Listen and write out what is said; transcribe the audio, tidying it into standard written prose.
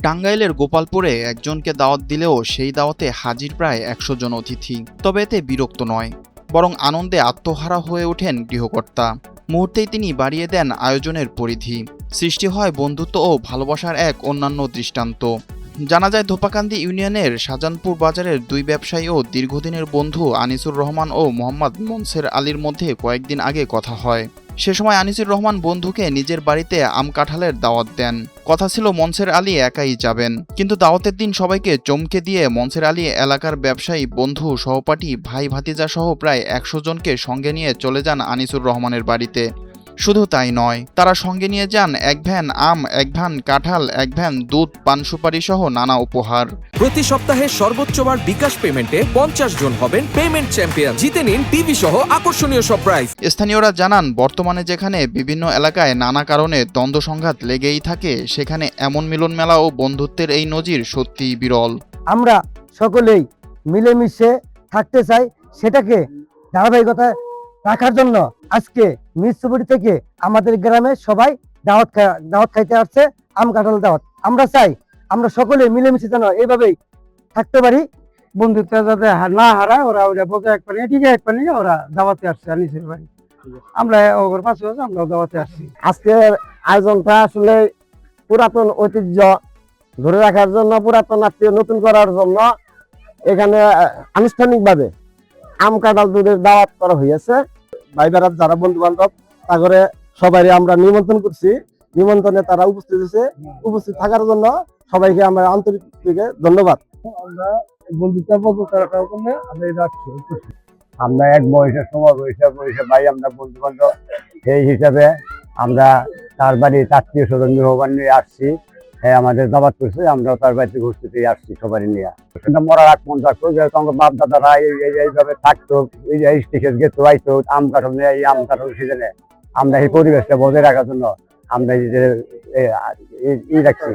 টাঙ্গাইলের গোপালপুরে একজনকে দাওয়াত দিলেও সেই দাওয়াতে হাজির প্রায় ১০০ জন অতিথি। তবে এতে বিরক্ত নয়, বরং আনন্দে আত্মহারা হয়ে ওঠেন গৃহকর্তা। মুহূর্তেই তিনি বাড়িয়ে দেন আয়োজনের পরিধি। সৃষ্টি হয় বন্ধুত্ব ও ভালোবাসার এক অন্যান্য দৃষ্টান্ত। জানা যায় ধোপাকান্দি ইউনিয়নের শাহজাহানপুর বাজারের দুই ব্যবসায়ী ও দীর্ঘদিনের বন্ধু আনিসুর রহমান ও মোহাম্মদ মনসের আলীর মধ্যে কয়েকদিন আগে কথা হয়। সে সময় আনিসুর রহমান বন্ধুকে নিজের বাড়িতে আম কাঁঠালের দাওয়াত দেন। কথা ছিল মনসের আলী একাই যাবেন, কিন্তু দাওয়াতের দিন সবাইকে চমকে দিয়ে মনসের আলী এলাকার ব্যবসায়ী, বন্ধু, সহপাঠী, ভাই ভাতিজা সহ প্রায় ১০০ জনকে সঙ্গে নিয়ে চলে যান আনিসুর রহমানের বাড়িতে। শুধু তাই নয়, তারা সঙ্গে নিয়ে যান এক ভ্যান আম, এক ভ্যান কাঁঠাল, এক ভ্যান দুধ, পান সুপারি সহ নানা উপহার। প্রতি সপ্তাহে সর্বোচ্চবার বিকাশ পেমেন্টে ৫০ জন হবেন পেমেন্ট চ্যাম্পিয়ন। জিতে নিন টিভি সহ আকর্ষণীয় সব প্রাইজ। স্থানীয়রা জানান, বর্তমানে যেখানে বিভিন্ন এলাকায় নানা কারণে দ্বন্দ্ব সংঘাত লেগেই থাকে, সেখানে এমন মিলন মেলা ও বন্ধুত্বের এই নজির সত্যিই বিরল। আমরা সকলেই মিলেমিশে থাকতে চাই, সেটাকে ধারাবাহিকতা রাখার জন্য আজকে মিরপুরি থেকে আমাদের গ্রামে সবাই দাওয়াত খাইতে আসছে, আম কাঁঠাল দাওয়াত। আমরা চাই আমরা সকলে মিলেমিশে যেন এইভাবেই থাকতে পারি, বন্ধুত্ব যাতে না হারায়। ওরা বলতে এক পানি ঠিক এক পানি ওরা দাওয়াতে আসছে আনিসের বাড়ি। আমরা ওর পাশে আমরা দাওয়াতে আসছি। আজকের আয়োজনটা আসলে পুরাতন ঐতিহ্য ধরে রাখার জন্য, পুরাতন আত্মীয় নতুন করার জন্য এখানে আনুষ্ঠানিকভাবে আম কাঁঠাল দুধের দাওয়াত করা হয়েছে। ভাই বেড়াত যারা বন্ধু বান্ধব তারপরে সবাই আমরা নিমন্ত্রণ করছি, নিমন্ত্রণে তারা উপস্থিত হয়েছে। উপস্থিত থাকার জন্য সবাইকে আমরা আন্তরিক থেকে ধন্যবাদ। আমরা বন্ধুত্ব করার জন্য আমরা এক বয়সের সময় বয়সে ভাই আমরা বন্ধু বান্ধব, সেই হিসাবে আমরা তার বাড়ি আত্মীয় স্বজন মেহমান নিয়ে আসছি। হ্যাঁ, আমাদের দাবাত করছে, আমরা তার বাড়িতে ঘুরতে আসছি সবাই নিয়ে। মরার আগ মন থাকতো, যেহেতু আমার বাপ দাদারা এইভাবে থাকতো, এই স্টেশন গেতো আইতো আম কাঁঠাল নিয়ে, এই আম কাঁঠাল সিজনে আমরা এই পরিবেশটা বজায় রাখার জন্য আমরা এই রাখছি।